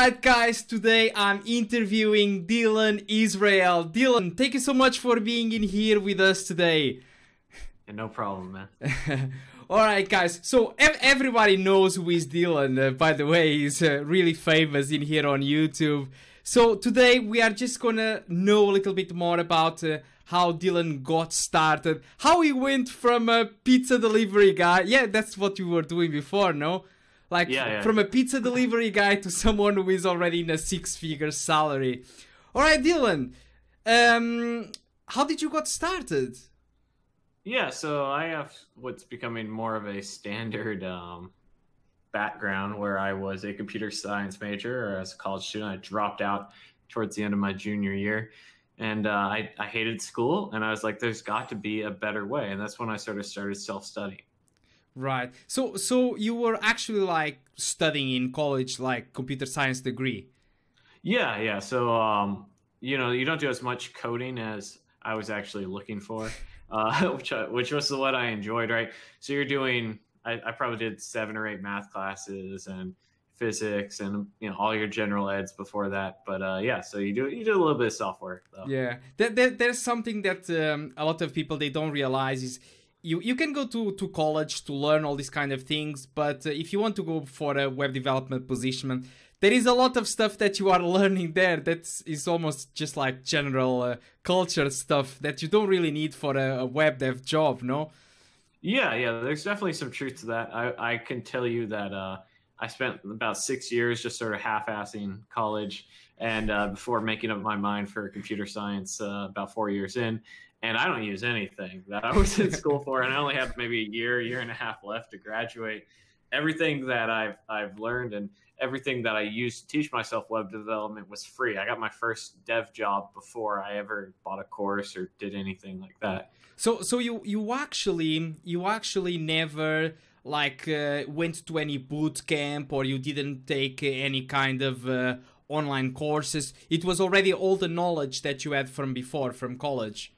Alright guys, today I'm interviewing Dylan Israel. Dylan, thank you so much for being in here with us today. And no problem, man. Alright guys, so everybody knows who is Dylan, by the way. He's really famous in here on YouTube. So today we are just gonna know a little bit more about how Dylan got started, how he went from a pizza delivery guy. Yeah, that's what you were doing before, no? Like, from a pizza delivery guy to someone who is already in a six-figure salary. Alright, Dylan, how did you got started? Yeah, so I have what's becoming more of a standard background where I was a computer science major or as a college student. I dropped out towards the end of my junior year. And I hated school, and I was like, there's got to be a better way. And that's when I started self-studying. Right. So you were actually like studying in college, like computer science degree. Yeah. So, you know, you don't do as much coding as I was actually looking for, which was what I enjoyed, right? So you're doing, I probably did 7 or 8 math classes and physics and, you know, all your general eds before that. But yeah, so you do a little bit of software though. Yeah. There's something that a lot of people, they don't realize is you can go to college to learn all these kind of things, but if you want to go for a web development position, there is a lot of stuff that you are learning there that is almost just like general culture stuff that you don't really need for a web dev job, no? Yeah, there's definitely some truth to that. I can tell you that I spent about 6 years just sort of half-assing college and before making up my mind for computer science about 4 years in. And I don't use anything that I was in school for, and I only have maybe a year and a half left to graduate. Everything that I've learned and everything that I used to teach myself web development was free. I got my first dev job before I ever bought a course or did anything like that. So you actually never like went to any boot camp, or you didn't take any kind of online courses. It was already all the knowledge that you had from before, from college.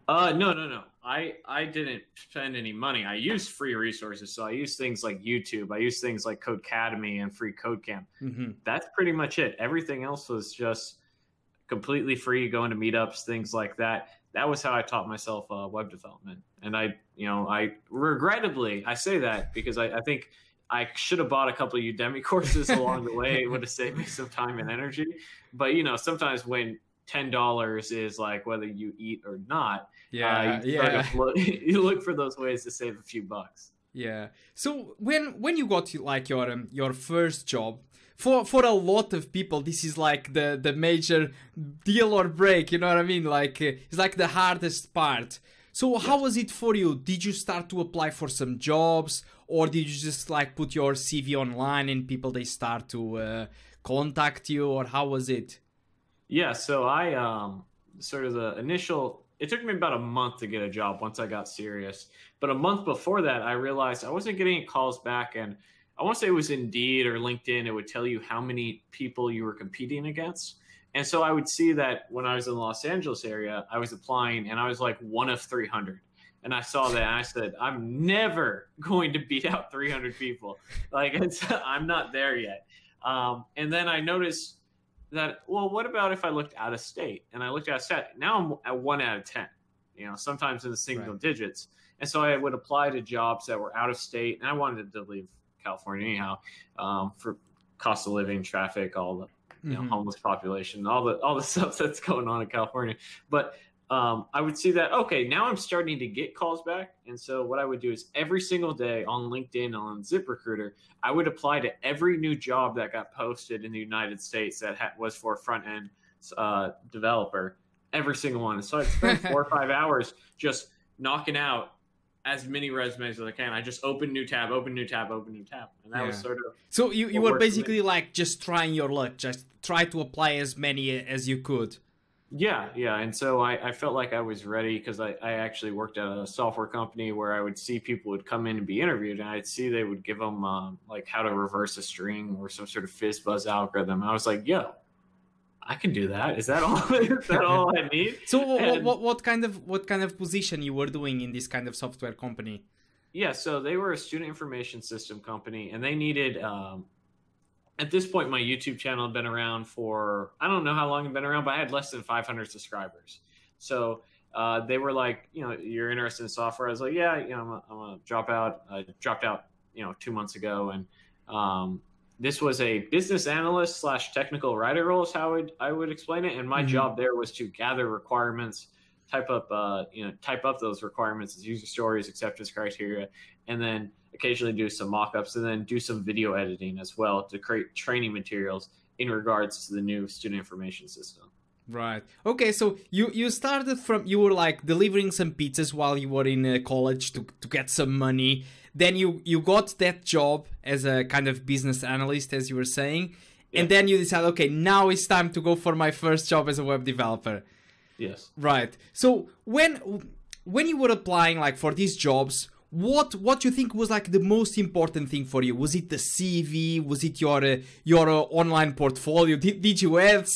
No. I didn't spend any money. I used free resources. So I used things like YouTube. I used things like Codecademy and Free Code Camp. Mm-hmm. That's pretty much it. Everything else was just completely free, going to meetups, things like that. That was how I taught myself web development. And I regrettably, I say that because I think I should have bought a couple of Udemy courses along the way. It would have saved me some time and energy. But, you know, sometimes when $10 is like whether you eat or not. You look for those ways to save a few bucks. Yeah. So when you got like your first job, for a lot of people, this is like the major deal or break. You know what I mean? Like it's like the hardest part. So how was it for you? Did you start to apply for some jobs, or did you just like put your CV online and people they start to contact you, or how was it? Yeah, so I sort of the initial, it took me about a month to get a job once I got serious. But a month before that, I realized I wasn't getting calls back. And I want to say it was Indeed or LinkedIn. It would tell you how many people you were competing against. And so I would see that when I was in the Los Angeles area, I was applying and I was like one of 300. And I saw that and I said, I'm never going to beat out 300 people. Like I'm not there yet. And then I noticed that, well, what about if I looked out of state? And I looked out of state. Now I'm at 1 out of 10, you know, sometimes in the single digits. And so I would apply to jobs that were out of state. And I wanted to leave California anyhow, for cost of living, traffic, all the homeless population, all the stuff that's going on in California. But I would see that, okay, now I'm starting to get calls back. And so what I would do is every single day on LinkedIn, on ZipRecruiter, I would apply to every new job that got posted in the United States that was for a front-end developer, every single one. So I'd spend 4 or 5 hours just knocking out as many resumes as I can. I just open new tab. And that was sort of... So you were basically like just trying your luck, just try to apply as many as you could. Yeah. And so I felt like I was ready because I actually worked at a software company where I would see people would come in and be interviewed, and I'd see they would give them like how to reverse a string or some sort of FizzBuzz algorithm. I was like, yo, I can do that. Is that all? Is that all I need? So what kind of position you were doing in this kind of software company? Yeah, so they were a student information system company, and they needed at this point, my YouTube channel had been around for, I don't know how long it'd been around, but I had less than 500 subscribers. So they were like, you're interested in software. I was like, yeah, I'm gonna drop out. I dropped out, 2 months ago, and this was a business analyst / technical writer role is how I would explain it. And my job there was to gather requirements, type up those requirements as user stories, acceptance criteria, and then occasionally do some mock-ups, and then do some video editing as well to create training materials in regards to the new student information system. Right. Okay, so you started from, you were like delivering some pizzas while you were in college to get some money. Then you got that job as a kind of business analyst, as you were saying. Yeah. And then you decided, okay, now it's time to go for my first job as a web developer. Yes. Right. So when you were applying like for these jobs, what you think was like the most important thing for you? Was it the CV? Was it your online portfolio? Did you add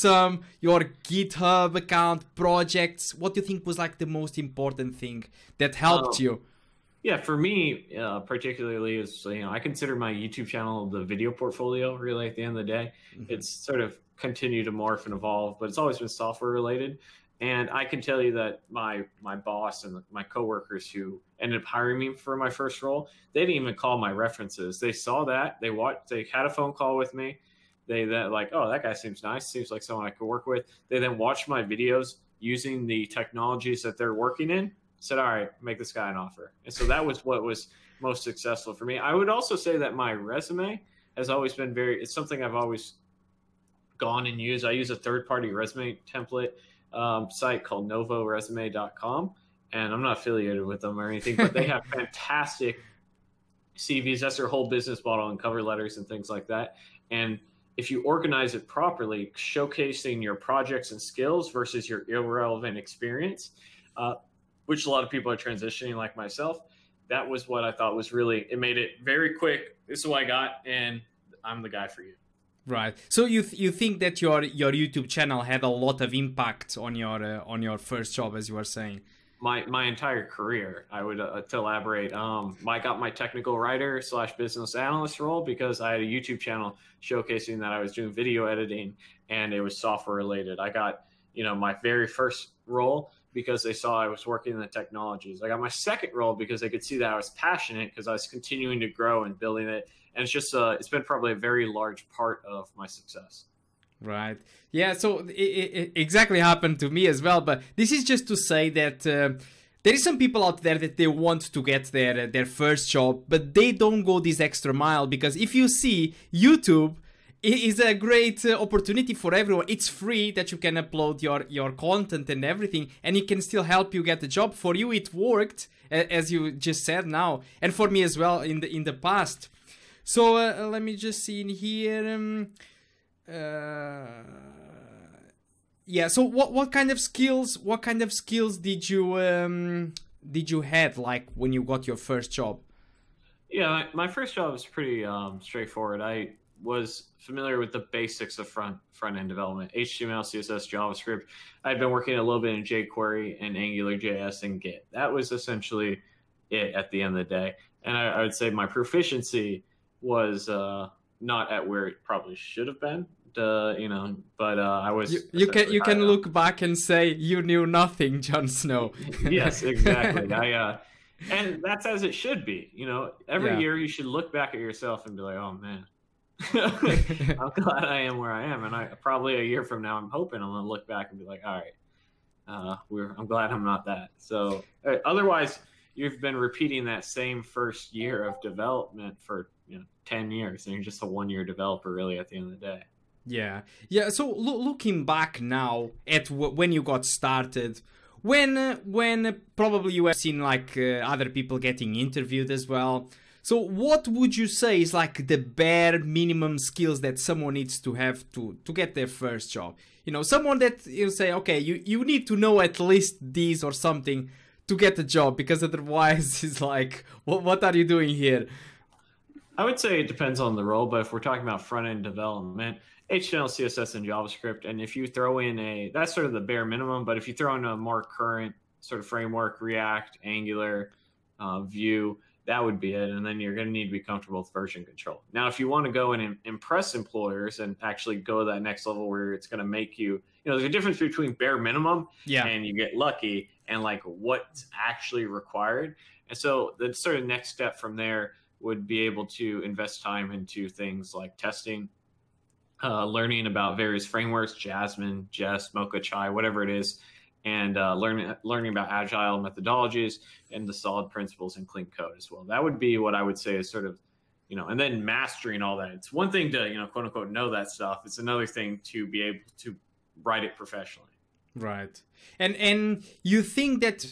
your GitHub account, projects? What do you think was like the most important thing that helped you? Yeah, for me, particularly is, I consider my YouTube channel the video portfolio, really, at the end of the day. It's sort of continued to morph and evolve, but it's always been software related. And I can tell you that my boss and my coworkers who ended up hiring me for my first role, they didn't even call my references. They saw that, they had a phone call with me. They then like, oh, that guy seems nice, seems like someone I could work with. They then watched my videos using the technologies that they're working in, said, all right, make this guy an offer. And so that was what was most successful for me. I would also say that my resume has always been it's something I've always gone and used. I use a third-party resume template site called novoresume.com, and I'm not affiliated with them or anything, but they have fantastic CVs. That's their whole business model, and cover letters and things like that. And if you organize it properly, showcasing your projects and skills versus your irrelevant experience, which a lot of people are transitioning like myself, that was what I thought was really, it made it very quick. This is what I got, and I'm the guy for you. Right. So you think that your YouTube channel had a lot of impact on your first job, as you were saying? My entire career, I would to elaborate. I got my technical writer / business analyst role because I had a YouTube channel showcasing that I was doing video editing and it was software related. I got my very first role because they saw I was working in the technologies. I got my second role because they could see that I was passionate because I was continuing to grow and building it. And it's just, it's been probably a very large part of my success. Right. Yeah, so it exactly happened to me as well. But this is just to say that there is some people out there that they want to get their first job, but they don't go this extra mile, because if you see, YouTube is a great opportunity for everyone. It's free that you can upload your content and everything, and it can still help you get a job. For you, it worked, as you just said now, and for me as well in the past. So let me just see in here. Yeah. So what kind of skills did you had like when you got your first job? Yeah, my first job was pretty straightforward. I was familiar with the basics of front end development: HTML, CSS, JavaScript. I'd been working a little bit in jQuery and AngularJS and Git. That was essentially it at the end of the day. And I would say my proficiency was not at where it probably should have been, but I was. You can look back and say you knew nothing, Jon Snow. Yes, exactly. And that's as it should be. Every year you should look back at yourself and be like, oh man, I'm glad I am where I am. And probably a year from now, I'm hoping I'm gonna look back and be like, all right, I'm glad I'm not that. So otherwise, you've been repeating that same first year of development for 10 years, and you're just a one-year developer really at the end of the day. Yeah. So looking back now at when you got started, when probably you have seen like other people getting interviewed as well. So what would you say is like the bare minimum skills that someone needs to have to get their first job? Someone that you say, okay, you need to know at least these or something to get a job, because otherwise it's like, what are you doing here? I would say it depends on the role, but if we're talking about front-end development, HTML, CSS, and JavaScript, and if you throw in that's sort of the bare minimum, but if you throw in a more current sort of framework, React, Angular, Vue, that would be it. And then you're going to need to be comfortable with version control. Now, if you want to go and impress employers and actually go to that next level where it's going to make you, there's a difference between bare minimum and you get lucky and like what's actually required. And so the sort of next step from there would be able to invest time into things like testing, learning about various frameworks, Jasmine, Jest, Mocha Chai, whatever it is, and learning about agile methodologies and the solid principles in clean code as well. That would be what I would say is sort of, and then mastering all that. It's one thing to, quote unquote, know that stuff. It's another thing to be able to write it professionally. Right. And you think that,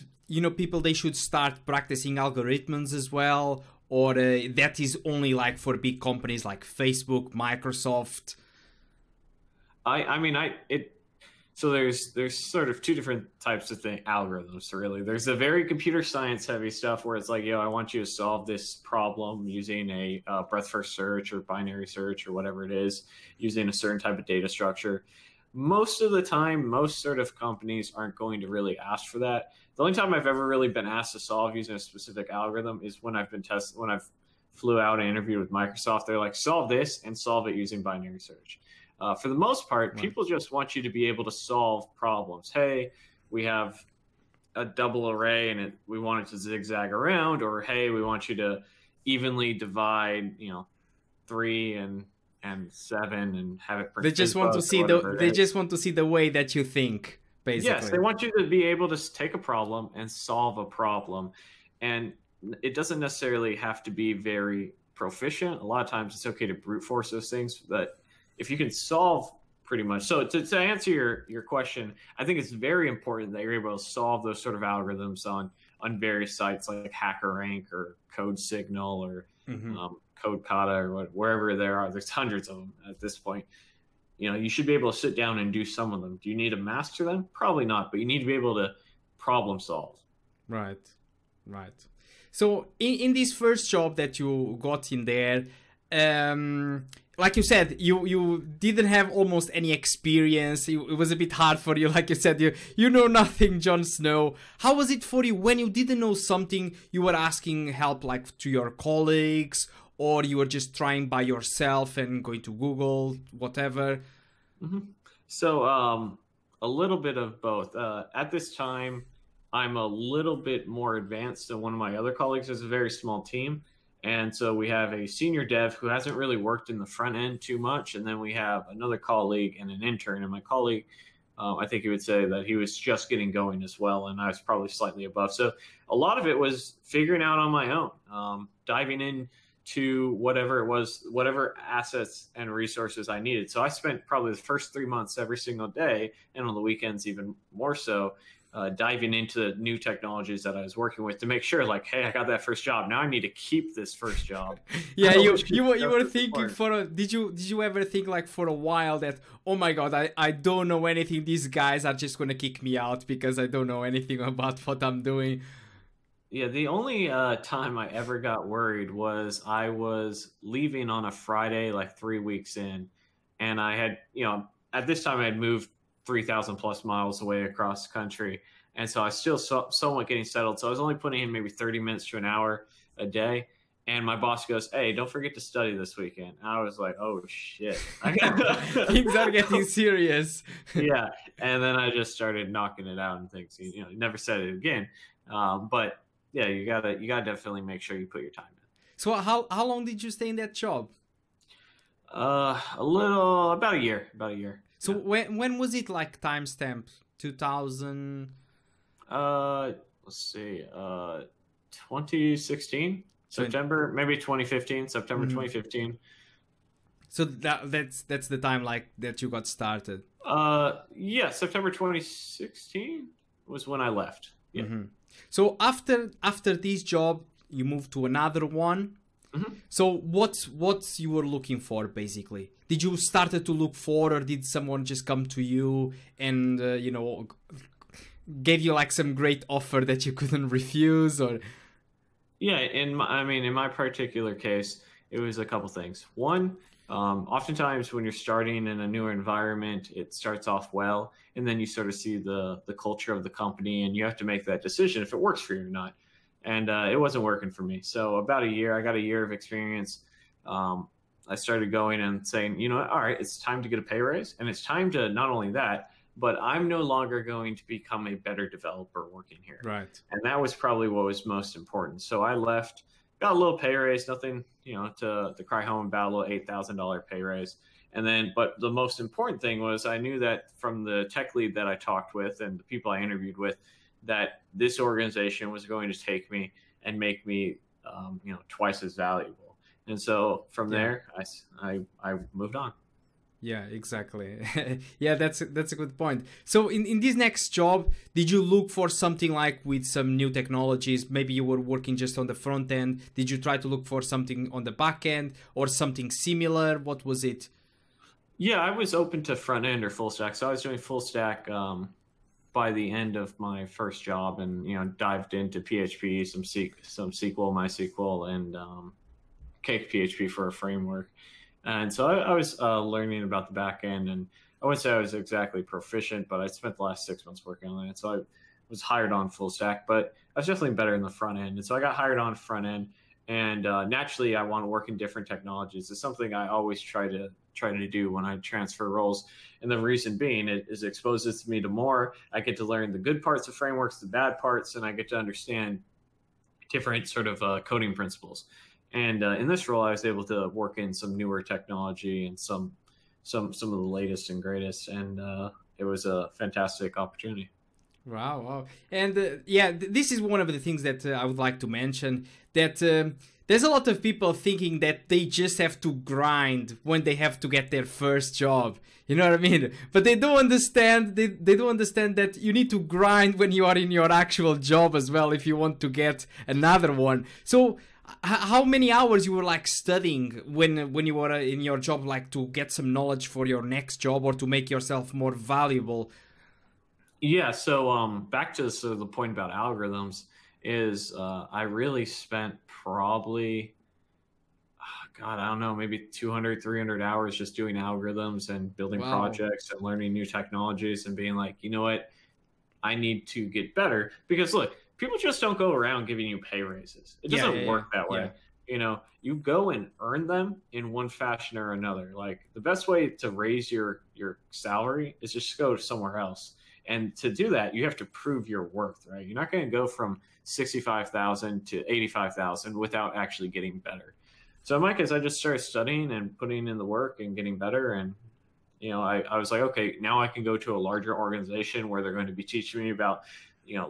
people, they should start practicing algorithms as well, or that is only like for big companies like Facebook, Microsoft? So there's sort of two different types of algorithms, really. There's a very computer science heavy stuff where it's like, I want you to solve this problem using a breadth first search or binary search or whatever it is, using a certain type of data structure. Most of the time, most sort of companies aren't going to really ask for that. The only time I've ever really been asked to solve using a specific algorithm is when I've flew out and interviewed with Microsoft. They're like, solve this and solve it using binary search. For the most part, people just want you to be able to solve problems. Hey, we have a double array and we want it to zigzag around, or hey, we want you to evenly divide, 3 and 7 and have it. They just want to see just want to see the way that you think, basically. Yes, they want you to be able to take a problem and solve a problem, and it doesn't necessarily have to be very proficient. A lot of times, it's okay to brute force those things, but if you can solve pretty much. So to answer your question, I think it's very important that you're able to solve those sort of algorithms on various sites like HackerRank or CodeSignal or CodeKata or wherever there are. There's hundreds of them at this point. You should be able to sit down and do some of them. Do you need to master them? Probably not, but you need to be able to problem solve. Right. So in this first job that you got in there, like you said, you didn't have almost any experience. It was a bit hard for you. Like you said, you know nothing, Jon Snow. How was it for you when you didn't know something? You were asking help like to your colleagues, or you were just trying by yourself and going to Google, whatever? So a little bit of both. At this time, I'm a little bit more advanced than one of my other colleagues. There's a very small team. And so we have a senior dev who hasn't really worked in the front end too much. And then we have another colleague and an intern. And my colleague, I think he would say that he was just getting going as well. And I was probably slightly above. So a lot of it was figuring out on my own, diving into whatever it was, whatever assets and resources I needed. So I spent probably the first 3 months every single day, and on the weekends even more so, diving into new technologies that I was working with to make sure, like, hey, I got that first job. Now I need to keep this first job. Yeah, you were thinking did you ever think like for a while that, oh my God, I don't know anything. These guys are just gonna kick me out because I don't know anything about what I'm doing. Yeah, the only time I ever got worried was I was leaving on a Friday, like 3 weeks in, and I had, at this time I had moved 3,000 plus miles away across the country. And so I was still somewhat getting settled. So I was only putting in maybe 30 minutes to an hour a day. And my boss goes, hey, don't forget to study this weekend. And I was like, oh, shit. Things are getting serious. Yeah. And then I just started knocking it out and things, never said it again. But yeah, you gotta definitely make sure you put your time in. So how long did you stay in that job? About a year. So when was it, like, timestamp? 2000? Let's see. 2016 September, maybe 2015 September 2015. So that's the time like that you got started. Yeah, September 2016 was when I left. Yeah. So after this job, you moved to another one. So what's you were looking for, basically? Did you started to look for, or did someone just come to you and gave you like some great offer that you couldn't refuse? Or yeah, in my particular case, it was a couple things. One, oftentimes when you're starting in a newer environment, it starts off well, and then you sort of see the culture of the company, and you have to make that decision if it works for you or not. and it wasn't working for me. So about a year, I got a year of experience. I started going and saying, you know, all right, it's time to get a pay raise, and it's time to not only that, but I'm no longer going to become a better developer working here. Right. And that was probably what was most important. So I left, got a little pay raise, nothing, you know, to cry home about, a little $8,000 pay raise. And then, but the most important thing was I knew that from the tech lead that I talked with and the people I interviewed with, that this organization was going to take me and make me, you know, twice as valuable. And so from there, I moved on. Yeah, exactly. Yeah, that's a good point. So in this next job, did you look for something like with some new technologies? Maybe you were working just on the front end. Did you try to look for something on the back end or something similar? What was it? Yeah, I was open to front end or full stack. So I was doing full stack by the end of my first job, and you know, dived into PHP, some SQL, MySQL, and Cake PHP for a framework. And so I was learning about the back end, and I wouldn't say I was exactly proficient, but I spent the last 6 months working on it. So I was hired on full stack, but I was definitely better in the front end. And so I got hired on front end, and naturally I want to work in different technologies. It's something I always try to do when I transfer roles. And the reason being, it exposes me to more. I get to learn the good parts of frameworks, the bad parts, and I get to understand different sort of coding principles. And in this role, I was able to work in some newer technology and some of the latest and greatest, and it was a fantastic opportunity. Wow. And yeah, this is one of the things that I would like to mention, that there's a lot of people thinking that they just have to grind when they have to get their first job. You know what I mean? But they don't understand, they don't understand that you need to grind when you are in your actual job as well if you want to get another one. So how many hours you were like studying when you were in your job, like to get some knowledge for your next job or to make yourself more valuable? Yeah, so back to the point about algorithms is I really spent probably, God, I don't know, maybe 200, 300 hours just doing algorithms and building projects and learning new technologies and being like, you know what, I need to get better. Because look, people just don't go around giving you pay raises. It doesn't work that way. Yeah. You know, you go and earn them in one fashion or another. Like the best way to raise your salary is just go somewhere else. And to do that, you have to prove your worth, right? You're not going to go from 65,000 to 85,000 without actually getting better. So in my case, I just started studying and putting in the work and getting better. And, you know, I was like, okay, now I can go to a larger organization where they're going to be teaching me about, you know,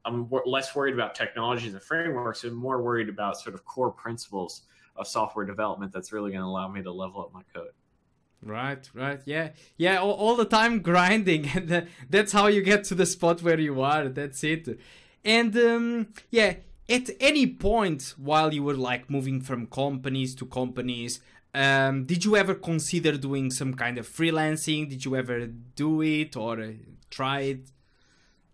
I'm less worried about technologies and frameworks and more worried about sort of core principles of software development that's really going to allow me to level up my code. Right. Yeah, all the time grinding, and that's how you get to the spot where you are. That's it. And yeah, at any point while you were like moving from companies to companies, did you ever consider doing some kind of freelancing? Did you ever do it or try it?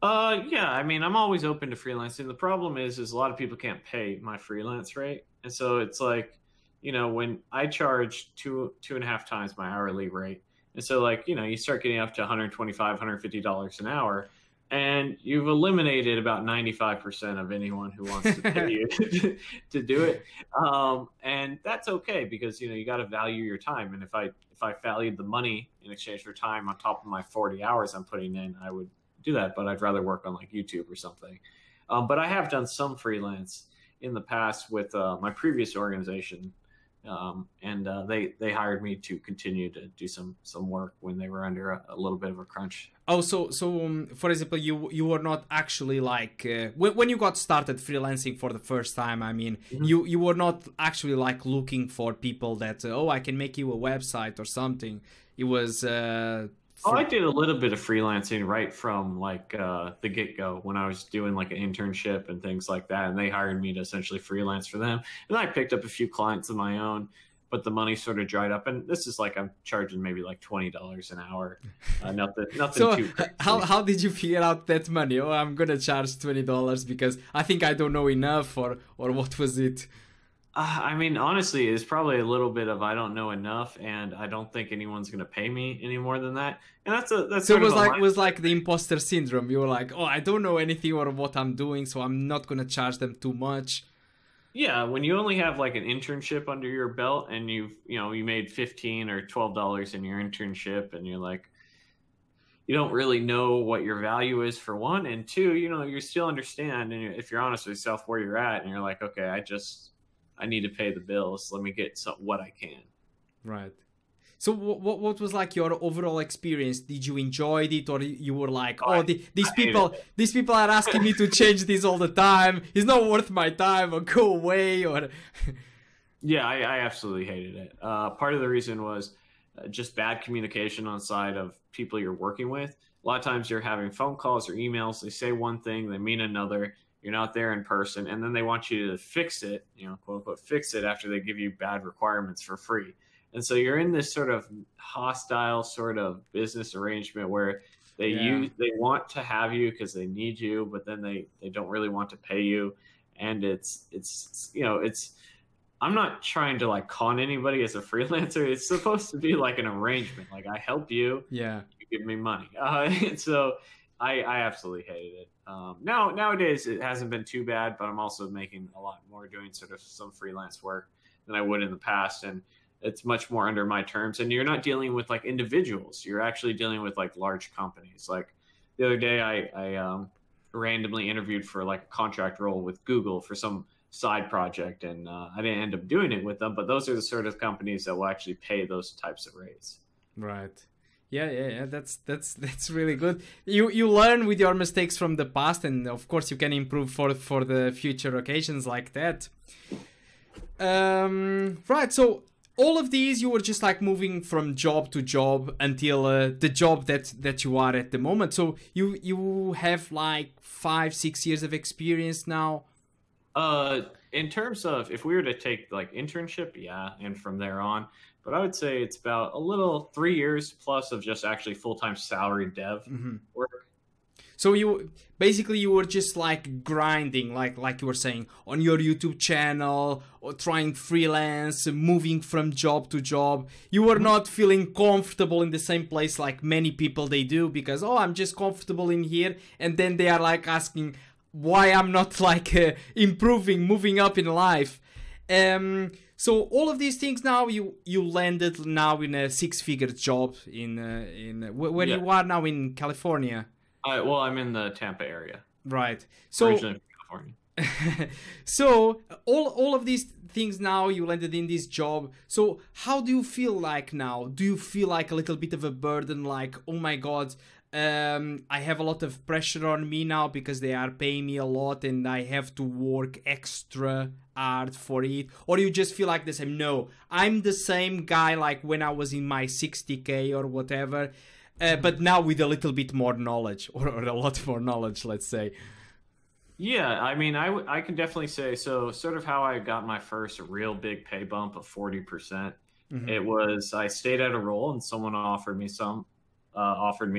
Yeah, I mean, I'm always open to freelancing. The problem is a lot of people can't pay my freelance rate. And so it's like, you know, when I charge two and a half times my hourly rate. And so like, you know, you start getting up to $125, $150 an hour, and you've eliminated about 95% of anyone who wants to pay you to do it. And that's okay because, you know, you got to value your time. And if I valued the money in exchange for time on top of my 40 hours I'm putting in, I would do that, but I'd rather work on like YouTube or something. But I have done some freelance in the past with my previous organization, and they hired me to continue to do some work when they were under a little bit of a crunch. Oh, so for example, you were not actually like when you got started freelancing for the first time. I mean, you were not actually like looking for people that I can make you a website or something. It was. I did a little bit of freelancing right from like the get-go when I was doing like an internship and things like that, and they hired me to essentially freelance for them. And I picked up a few clients of my own, but the money sort of dried up. And this is like I'm charging maybe like $20 an hour, nothing so too crazy. How did you figure out that money? I'm gonna charge $20 because I think I don't know enough, or what was it? I mean, honestly, it's probably a little bit of I don't know enough, and I don't think anyone's going to pay me any more than that. And that's So it sort of a was like the imposter syndrome. You were like, oh, I don't know anything or what I'm doing, so I'm not gonna charge them too much. yeah. When you only have like an internship under your belt, and you made $15 or $12 in your internship, and you're like, you don't really know what your value is for one, and two, you still understand, and if you're honest with yourself where you're at, and you're like, okay, I need to pay the bills. Let me get what I can. Right. So what was like your overall experience? Did you enjoy it, or you were like, oh, these people are asking me to change this all the time. It's not worth my time, or go away, or. Yeah, I absolutely hated it. Part of the reason was just bad communication on the side of people you're working with. A lot of times you're having phone calls or emails. They say one thing, they mean another. You're not there in person, and then they want you to fix it, quote unquote, fix it after they give you bad requirements for free. And so you're in this sort of hostile sort of business arrangement where they want to have you because they need you, but then they don't really want to pay you. And it's I'm not trying to like con anybody as a freelancer. It's supposed to be like an arrangement. Like I help you, yeah, you give me money. And so I absolutely hated it. Nowadays it hasn't been too bad, but I'm also making a lot more doing sort of some freelance work than I would in the past. And it's much more under my terms, and you're not dealing with like individuals. You're actually dealing with like large companies. Like the other day, I randomly interviewed for like a contract role with Google for some side project, and I didn't end up doing it with them. But those are the sort of companies that will actually pay those types of rates. Right. Yeah. That's really good. You learn with your mistakes from the past, and of course you can improve for the future occasions like that. Right. So. All of these, you were just like moving from job to job until the job that you are at the moment. So you have like 5-6 years of experience now. In terms of if we were to take like internship, yeah, and from there on, but I would say it's about a little 3 years plus of just actually full-time salary dev work. So you were just like grinding, like you were saying, on your YouTube channel, or trying freelance, moving from job to job. You were not feeling comfortable in the same place like many people they do, because, oh, I'm just comfortable in here. And then they are like asking why I'm not like improving, moving up in life. So all of these things now, you landed now in a 6-figure job in where you are now in California. Well, I'm in the Tampa area. Right. So, originally from California. So all of these things now, you landed in this job. So how do you feel like now? Do you feel like a little bit of a burden? Like, oh my God, I have a lot of pressure on me now because they are paying me a lot and I have to work extra hard for it? Or you just feel like the same? No, I'm the same guy like when I was in my 60K or whatever. But now with a little bit more knowledge, or a lot more knowledge, let's say. Yeah, I mean, I can definitely say, so sort of how I got my first real big pay bump of 40%. It was, I stayed at a role and someone offered me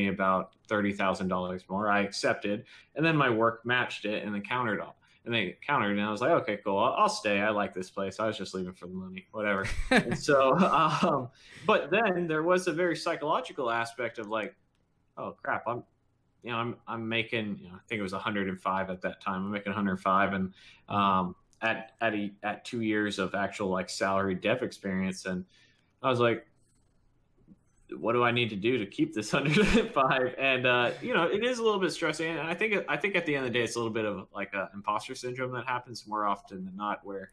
about $30,000 more. I accepted, and then my work matched it, and they countered, and I was like, okay, cool, I'll stay. I like this place. I was just leaving for the money, whatever. And so, but then there was a very psychological aspect of like, oh crap, I'm making, I think it was 105 at that time. I'm making 105, and at 2 years of actual like salary dev experience, and I was like, what do I need to do to keep this 105? And it is a little bit stressing. And I think at the end of the day, it's a little bit of like an imposter syndrome that happens more often than not, where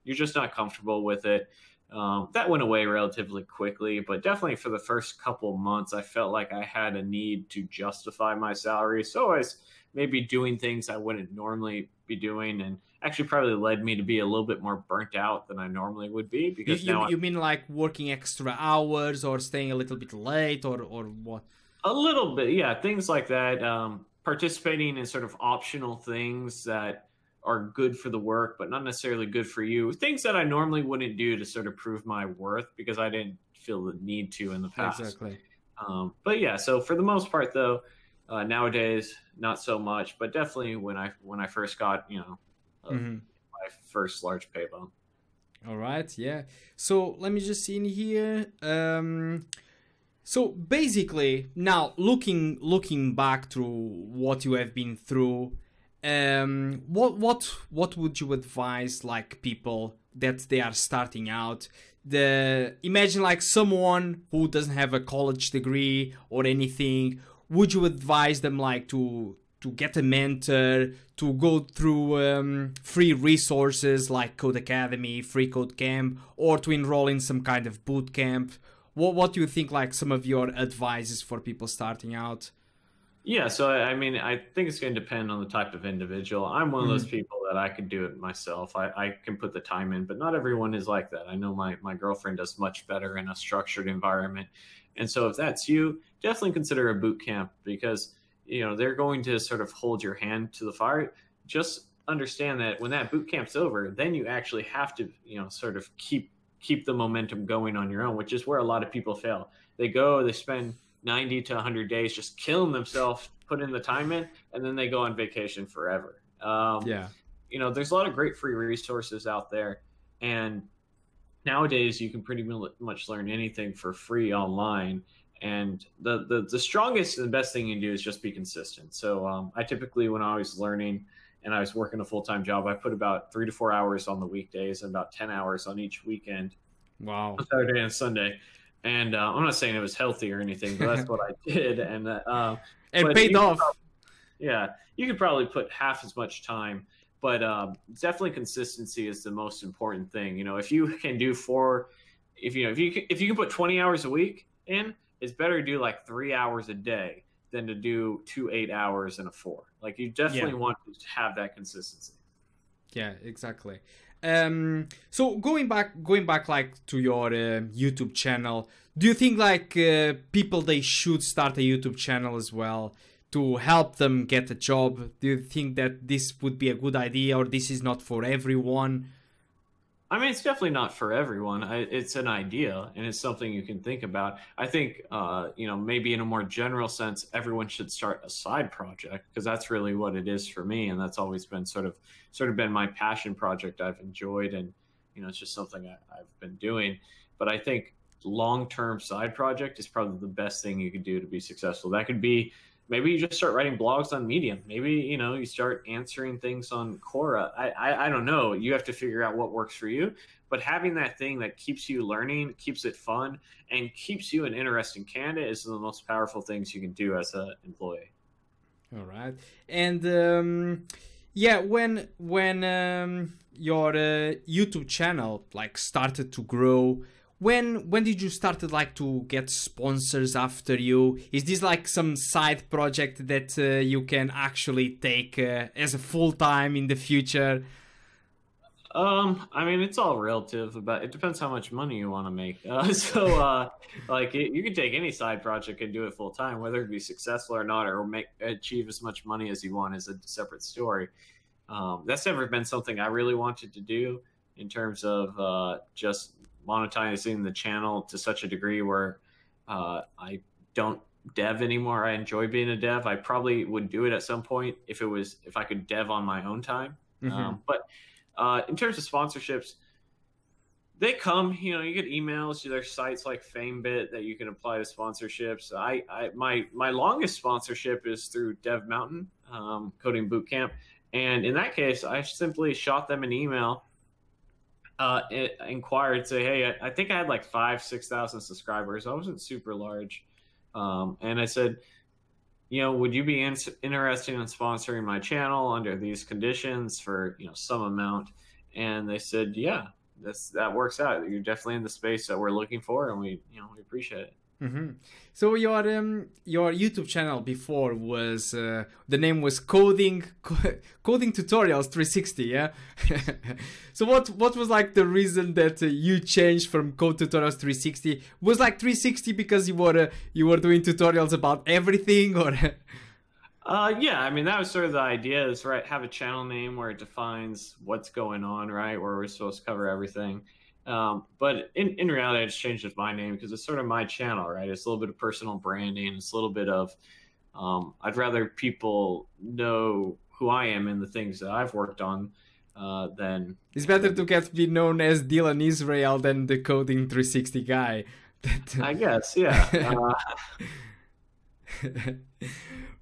you're just not comfortable with it. That went away relatively quickly, but definitely for the first couple months, I felt like I had a need to justify my salary. So I was maybe doing things I wouldn't normally be doing, and actually probably led me to be a little bit more burnt out than I normally would be. Because you mean like working extra hours or staying a little bit late or what? A little bit, yeah, things like that. Participating in sort of optional things that are good for the work, but not necessarily good for you. Things that I normally wouldn't do to sort of prove my worth because I didn't feel the need to in the past. Exactly. But yeah, so for the most part, though, nowadays not so much. But definitely when I first got my first large pay bump. All right, yeah. So let me just see in here. So basically, now looking back through what you have been through, what would you advise like people that they are starting out? Imagine like someone who doesn't have a college degree or anything. Would you advise them like to get a mentor, to go through free resources like Code Academy, Free Code Camp, or to enroll in some kind of boot camp? What do you think like some of your advices for people starting out? Yeah, so I mean, I think it's going to depend on the type of individual. I'm one of those people that I could do it myself. I can put the time in, but not everyone is like that. I know my girlfriend does much better in a structured environment. And so if that's you, definitely consider a boot camp because, you know, they're going to sort of hold your hand to the fire. Just understand that when that boot camp's over, then you actually have to, you know, sort of keep the momentum going on your own, which is where a lot of people fail. They spend 90 to 100 days just killing themselves, put in the time in, and then they go on vacation forever. Yeah. You know, there's a lot of great free resources out there. And nowadays you can pretty much learn anything for free online. And the strongest and best thing you can do is just be consistent. So I typically, when I was learning and I was working a full-time job, I put about 3 to 4 hours on the weekdays and about 10 hours on each weekend. Wow. On Saturday and Sunday. And I'm not saying it was healthy or anything, but that's what I did. And it paid off. Yeah, you could probably put half as much time, but definitely consistency is the most important thing. You know, if you can do if you can put 20 hours a week in, it's better to do like 3 hours a day than to do 2 8 hours in a 4. Like you definitely want to have that consistency. Yeah, exactly. So going back like to your YouTube channel, do you think like people they should start a YouTube channel as well to help them get a job? Do you think that this would be a good idea or this is not for everyone? I mean, it's definitely not for everyone. It's an idea, and it's something you can think about. I think, you know, maybe in a more general sense, everyone should start a side project because that's really what it is for me, and that's always been sort of been my passion project. I've enjoyed, and you know, it's just something I've been doing. But I think long-term side project is probably the best thing you could do to be successful. That could be maybe you just start writing blogs on Medium. Maybe, you know, you start answering things on Quora. I don't know. You have to figure out what works for you. But having that thing that keeps you learning, keeps it fun, and keeps you an interesting candidate is the most powerful things you can do as an employee. All right. And yeah, when your YouTube channel like started to grow, when did you started like to get sponsors after you? Is this like some side project that you can actually take as a full-time in the future? I mean, it's all relative. It depends how much money you want to make. Like you can take any side project and do it full time, whether it be successful or not, or achieve as much money as you want is a separate story. That's never been something I really wanted to do in terms of just monetizing the channel to such a degree where I don't dev anymore. I enjoy being a dev. I probably would do it at some point if I could dev on my own time. But in terms of sponsorships, they come, you know, you get emails to their sites like FameBit that you can apply to sponsorships. My longest sponsorship is through Dev Mountain Coding Bootcamp. And in that case, I simply shot them an email, inquired, say, hey, I think I had like 6,000 subscribers. I wasn't super large. And I said, you know, would you be interested in sponsoring my channel under these conditions for, you know, some amount? And they said, yeah, that works out. You're definitely in the space that we're looking for, and we appreciate it. Mm-hmm. So your YouTube channel before was the name was Coding Tutorials 360, yeah. So what was like the reason that you changed from Code Tutorials 360? Was like 360 because you were doing tutorials about everything, or? Yeah, I mean that was sort of the idea. Is right, have a channel name where it defines what's going on, right? Where we're supposed to cover everything. But in reality, I just changed it to my name because it's sort of my channel, right? It's a little bit of personal branding. It's a little bit of, I'd rather people know who I am and the things that I've worked on then it's better to be known as Dylan Israel than the Coding 360 guy. I guess, yeah.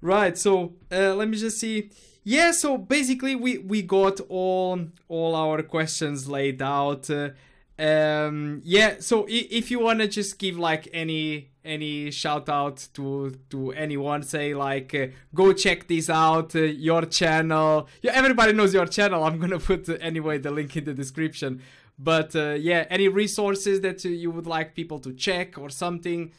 Right, so let me just see. Yeah, so basically we got all our questions laid out. Yeah, so if you want to just give like any shout out to anyone, say like go check this out, your channel. Yeah, everybody knows your channel. I'm gonna put anyway the link in the description. But yeah, any resources that you would like people to check or something?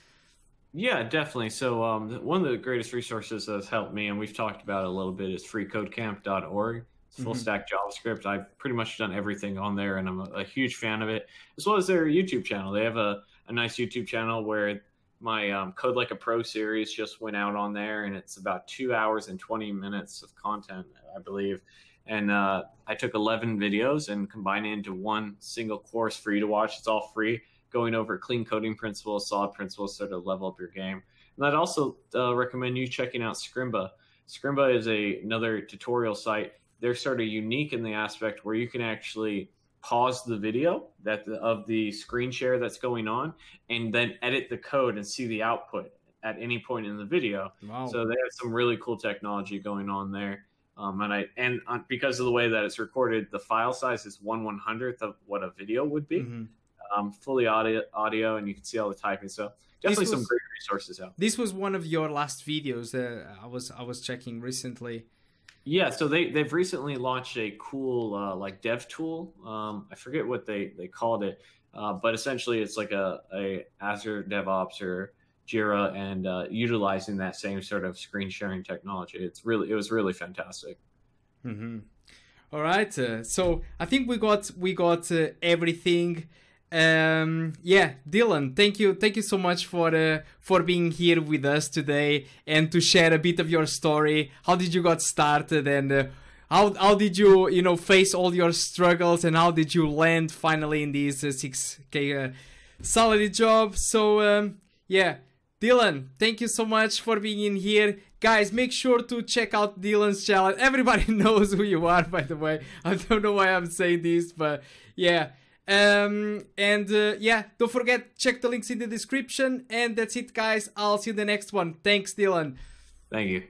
Yeah, definitely. So one of the greatest resources that's helped me, and we've talked about it a little bit, is freecodecamp.org. It's full stack JavaScript. I've pretty much done everything on there, and I'm a huge fan of it, as well as their YouTube channel. They have a nice YouTube channel where my Code Like a Pro series just went out on there, and it's about 2 hours and 20 minutes of content, I believe. And I took 11 videos and combined it into one single course for you to watch. It's all free, going over clean coding principles, solid principles, sort of level up your game. And I'd also recommend you checking out Scrimba. Scrimba is another tutorial site. They're sort of unique in the aspect where you can actually pause the video of the screen share that's going on and then edit the code and see the output at any point in the video. Wow. So they have some really cool technology going on there. And because of the way that it's recorded, the file size is 1/100th of what a video would be. Fully audio, and you can see all the typing. So definitely some great resources out. This was one of your last videos. I was checking recently. Yeah, so they've recently launched a cool like dev tool. I forget what they called it, but essentially it's like a Azure DevOps or Jira, and utilizing that same sort of screen sharing technology. It was really fantastic. All right, so I think we got everything. Yeah, Dylan, thank you so much for being here with us today and to share a bit of your story. How did you got started, and how did you face all your struggles, and how did you land finally in this 6K salary job? So yeah, Dylan, thank you so much for being in here. Guys, make sure to check out Dylan's channel. Everybody knows who you are, by the way. I don't know why I'm saying this, but yeah. Yeah, don't forget, check the links in the description. And that's it, guys. I'll see you in the next one. Thanks, Dylan. Thank you.